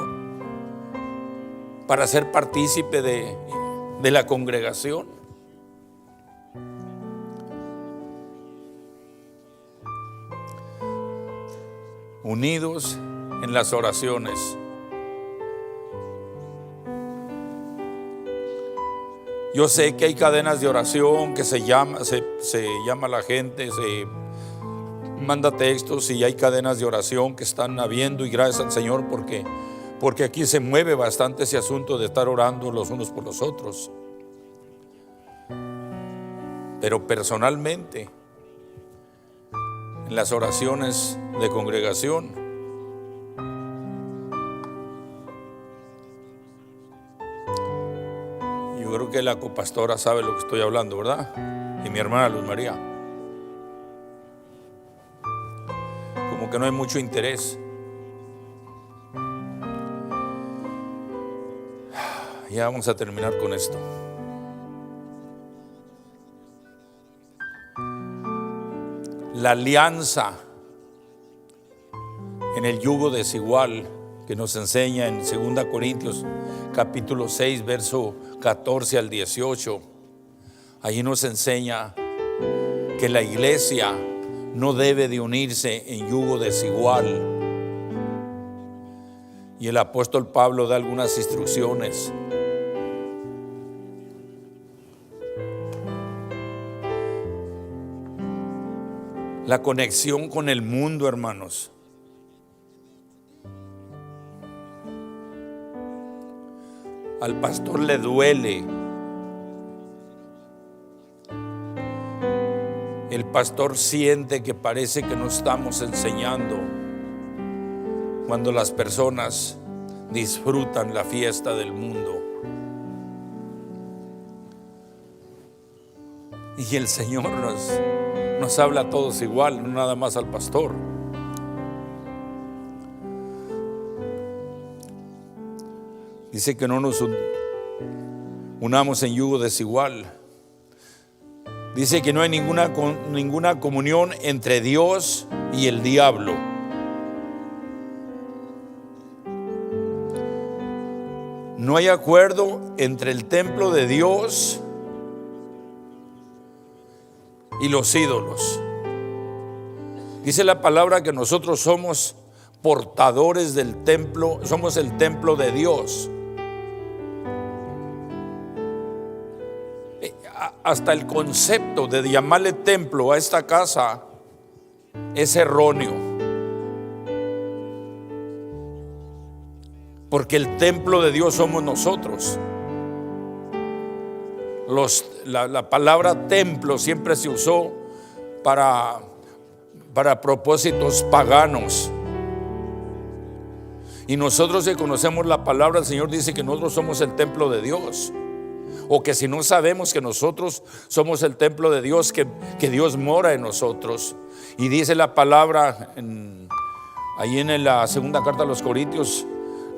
para ser partícipe de la congregación? Unidos en las oraciones. Yo sé que hay cadenas de oración que se llama a la gente, se manda textos, y hay cadenas de oración que están habiendo, y gracias al Señor porque aquí se mueve bastante ese asunto de estar orando los unos por los otros. Pero personalmente, en las oraciones de congregación, yo creo que la copastora sabe lo que estoy hablando, ¿verdad? Y mi hermana Luz María. Como que no hay mucho interés. Ya vamos a terminar con esto. La alianza en el yugo desigual que nos enseña en 2 Corintios capítulo 6, verso 14 al 18. Allí nos enseña que la iglesia no debe de unirse en yugo desigual. Y el apóstol Pablo da algunas instrucciones. La conexión con el mundo, hermanos. Al pastor le duele el pastor siente que parece que no estamos enseñando cuando las personas disfrutan la fiesta del mundo. Y el Señor nos habla a todos igual, no nada más al pastor. Dice que no nos unamos en yugo desigual. Dice que no hay ninguna comunión entre Dios y el diablo. No hay acuerdo entre el templo de Dios y los ídolos. Dice la palabra que nosotros somos portadores del templo, somos el templo de Dios. Hasta el concepto de llamarle templo a esta casa es erróneo, porque el templo de Dios somos nosotros. La palabra templo siempre se usó para propósitos paganos. Y nosotros, que conocemos la palabra, el Señor dice que nosotros somos el templo de Dios. O que si no sabemos que nosotros somos el templo de Dios, que Dios mora en nosotros. Y dice la palabra ahí en la segunda carta a los Corintios,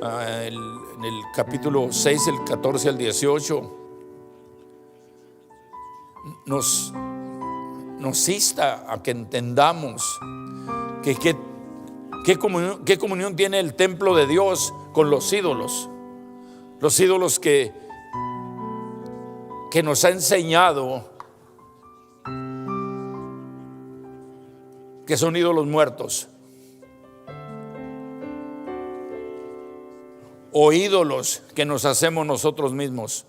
en el capítulo 6, el 14 al 18, nos insta a que entendamos qué comunión tiene el templo de Dios con los ídolos. Los ídolos que nos ha enseñado que son ídolos muertos, o ídolos que nos hacemos nosotros mismos.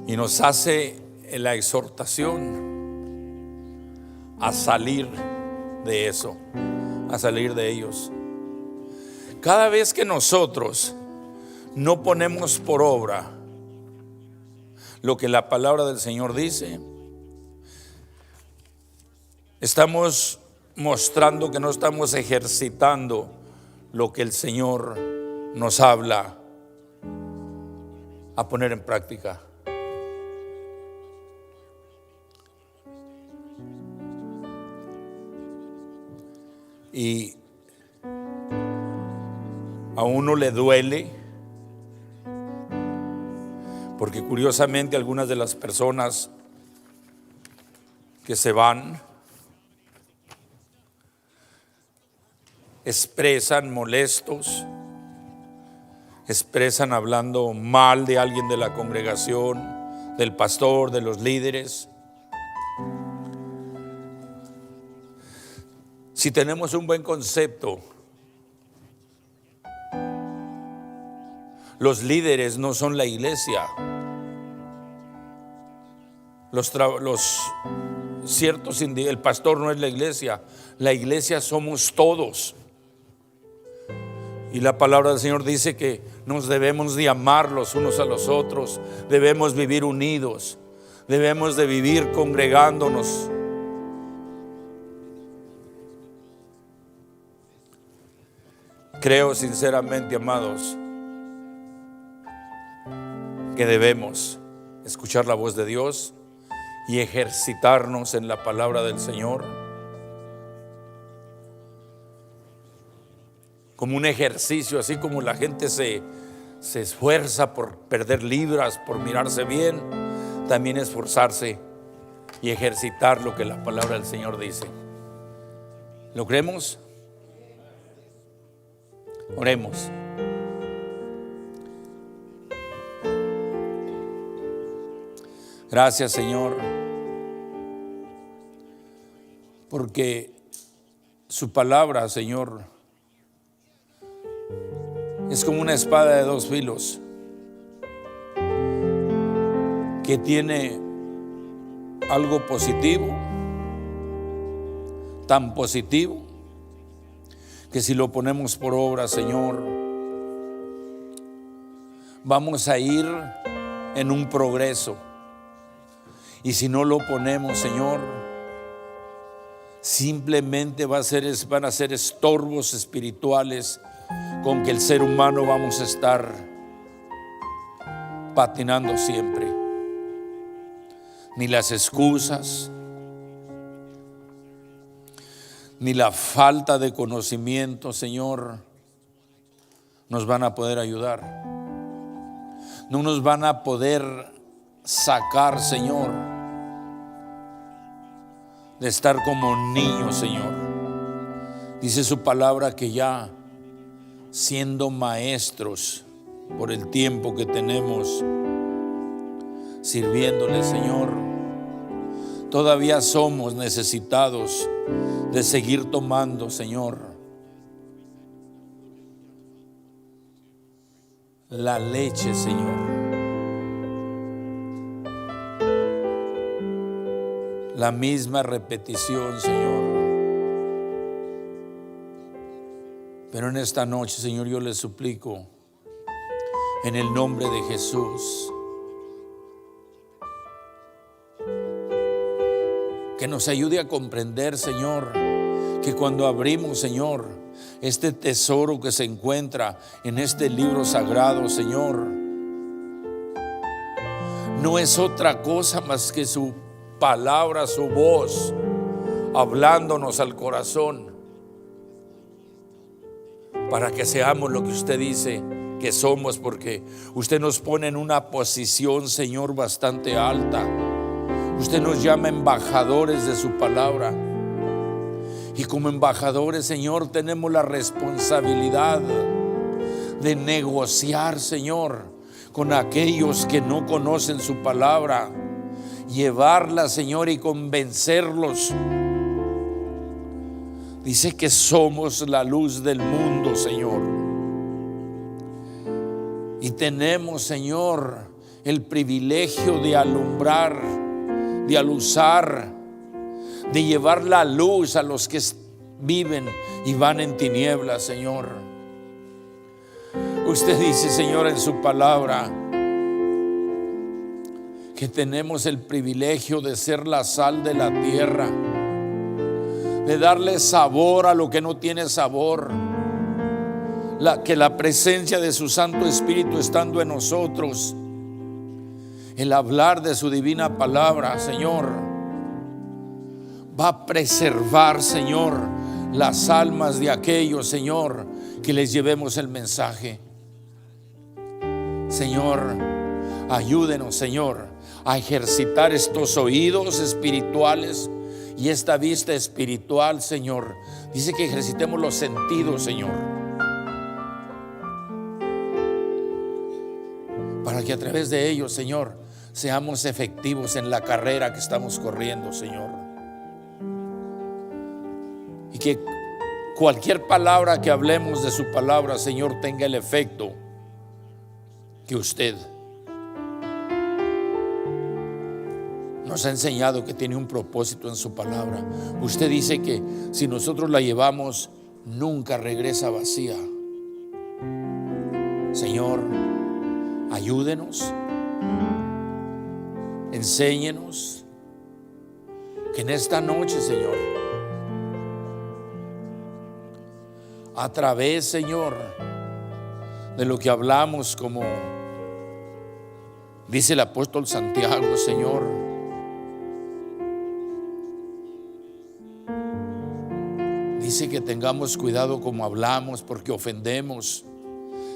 Y nos hace la exhortación a salir de eso, a salir de ellos. Cada vez que nosotros no ponemos por obra lo que la palabra del Señor dice, estamos mostrando que no estamos ejercitando lo que el Señor nos habla a poner en práctica. Y a uno le duele, porque curiosamente algunas de las personas que se van expresan molestos, expresan hablando mal de alguien de la congregación, del pastor, de los líderes. Si tenemos un buen concepto, los líderes no son la iglesia. El pastor no es la iglesia somos todos. Y la palabra del Señor dice que nos debemos de amar los unos a los otros, debemos vivir unidos, debemos de vivir congregándonos. Creo sinceramente, amados, que debemos escuchar la voz de Dios y ejercitarnos en la palabra del Señor como un ejercicio, así como la gente se esfuerza por perder libras, por mirarse bien, también esforzarse y ejercitar lo que la palabra del Señor dice. ¿Lo creemos? Oremos. Gracias, Señor, porque su palabra, Señor, es como una espada de dos filos que tiene algo positivo, tan positivo que si lo ponemos por obra, Señor, vamos a ir en un progreso. Y si no lo ponemos, Señor, simplemente van a ser estorbos espirituales con que el ser humano vamos a estar patinando siempre. Ni las excusas, ni la falta de conocimiento, Señor, nos van a poder ayudar. No nos van a poder sacar, Señor, de estar como niños, Señor. Dice su palabra que ya siendo maestros por el tiempo que tenemos sirviéndole, Señor, todavía somos necesitados de seguir tomando, Señor, la leche, Señor, la misma repetición, Señor. Pero en esta noche, Señor, yo le suplico en el nombre de Jesús que nos ayude a comprender, Señor, que cuando abrimos, Señor, este tesoro que se encuentra en este libro sagrado, Señor, no es otra cosa más que su palabra, su voz, hablándonos al corazón, para que seamos lo que usted dice que somos, porque usted nos pone en una posición, Señor, bastante alta. Usted nos llama embajadores de su palabra, y como embajadores, Señor, tenemos la responsabilidad de negociar, Señor, con aquellos que no conocen su palabra, llevarla, Señor, y convencerlos. Dice que somos la luz del mundo, Señor, y tenemos, Señor, el privilegio de alumbrar, de alusar, de llevar la luz a los que viven y van en tinieblas, Señor. Usted dice, Señor, en su palabra que tenemos el privilegio de ser la sal de la tierra, de darle sabor a lo que no tiene sabor, que la presencia de su Santo Espíritu estando en nosotros, el hablar de su divina palabra, Señor, va a preservar, Señor, las almas de aquellos, Señor, que les llevemos el mensaje. Señor, ayúdenos, Señor, a ejercitar estos oídos espirituales y esta vista espiritual, Señor. Dice que ejercitemos los sentidos, Señor, para que a través de ellos, Señor, seamos efectivos en la carrera que estamos corriendo, Señor. Y que cualquier palabra que hablemos de su palabra, Señor, tenga el efecto que usted nos ha enseñado, que tiene un propósito en su palabra. Usted dice que si nosotros la llevamos, nunca regresa vacía. Señor, ayúdenos, enséñenos, que en esta noche, Señor, a través, Señor, de lo que hablamos, como dice el apóstol Santiago, Señor, dice que tengamos cuidado como hablamos, porque ofendemos.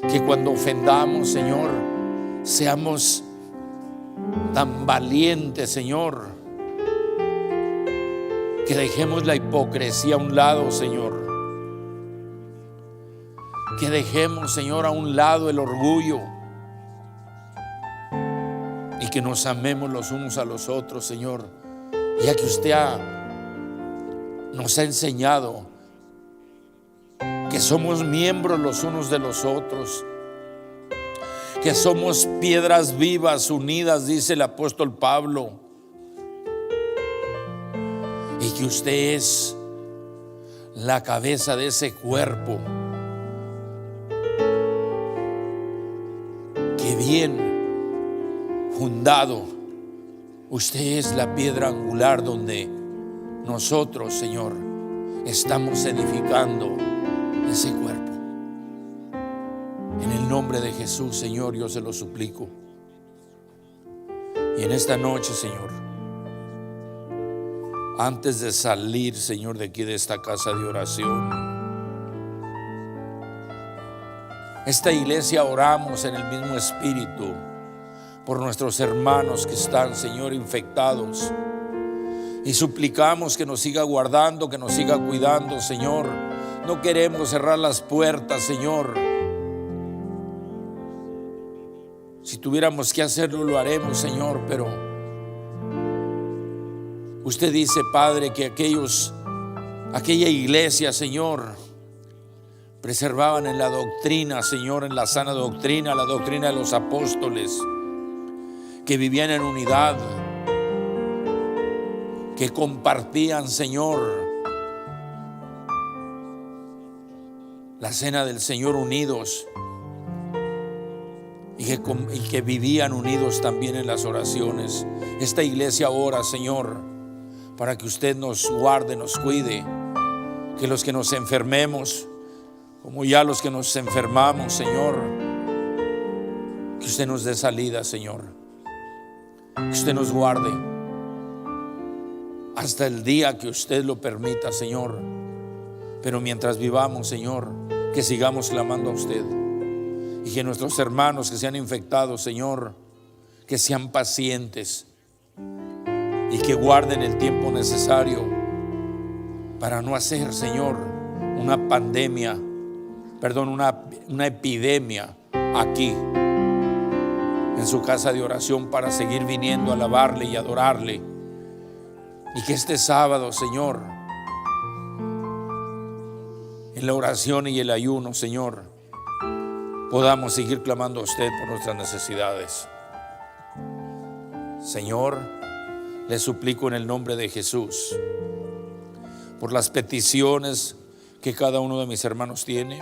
Que cuando ofendamos, Señor, seamos tan valientes, Señor, que dejemos la hipocresía a un lado, Señor. Que dejemos, Señor, a un lado el orgullo, y que nos amemos los unos a los otros, Señor, ya que usted nos ha enseñado que somos miembros los unos de los otros, que somos piedras vivas unidas, dice el apóstol Pablo, y que usted es la cabeza de ese cuerpo que bien fundado. Usted es la piedra angular donde nosotros, Señor, estamos edificando ese cuerpo. En el nombre de Jesús, Señor, yo se lo suplico. Y en esta noche, Señor, antes de salir, Señor, de aquí, de esta casa de oración, esta iglesia, oramos en el mismo espíritu por nuestros hermanos que están, Señor, infectados, y suplicamos que nos siga guardando, que nos siga cuidando, Señor. No queremos cerrar las puertas, Señor. Si tuviéramos que hacerlo, lo haremos, Señor, pero usted dice, Padre, que aquella iglesia, Señor, preservaban en la doctrina, Señor, en la sana doctrina, la doctrina de los apóstoles, que vivían en unidad, que compartían, Señor, la cena del Señor unidos, y que vivían unidos también en las oraciones. Esta iglesia ora, Señor, para que usted nos guarde, nos cuide, que los que nos enfermemos, como ya los que nos enfermamos, Señor, que usted nos dé salida, Señor, que usted nos guarde hasta el día que usted lo permita, Señor. Pero mientras vivamos, Señor, que sigamos clamando a usted, y que nuestros hermanos que se han infectado, Señor, que sean pacientes y que guarden el tiempo necesario para no hacer, Señor, una epidemia aquí en su casa de oración, para seguir viniendo a alabarle y adorarle. Y que este sábado, Señor, en la oración y el ayuno, Señor, podamos seguir clamando a usted por nuestras necesidades. Señor, le suplico en el nombre de Jesús por las peticiones que cada uno de mis hermanos tiene,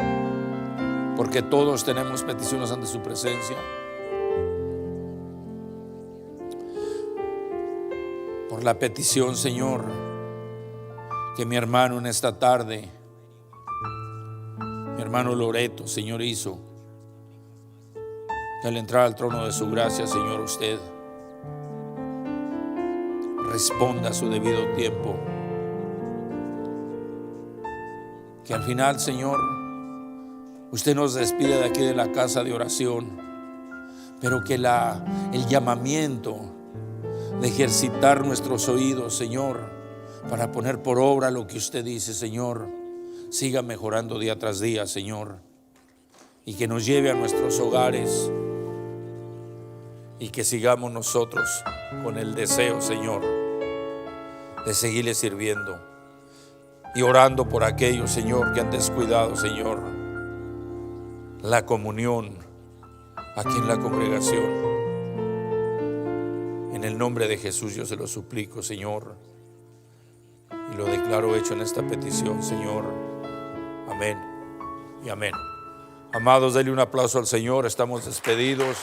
porque todos tenemos peticiones ante su presencia. Por la petición, Señor, que mi hermano en esta tarde, mi hermano Loreto, Señor, hizo, que al entrar al trono de su gracia, Señor, usted responda a su debido tiempo. Que al final, Señor, usted nos despide de aquí de la casa de oración, pero que el llamamiento de ejercitar nuestros oídos, Señor, para poner por obra lo que usted dice, Señor, siga mejorando día tras día, Señor, y que nos lleve a nuestros hogares, y que sigamos nosotros con el deseo, Señor, de seguirle sirviendo y orando por aquellos, Señor, que han descuidado, Señor, la comunión aquí en la congregación. En el nombre de Jesús yo se lo suplico, Señor, y lo declaro hecho en esta petición, Señor. Amén y amén. Amados, denle un aplauso al Señor. Estamos despedidos.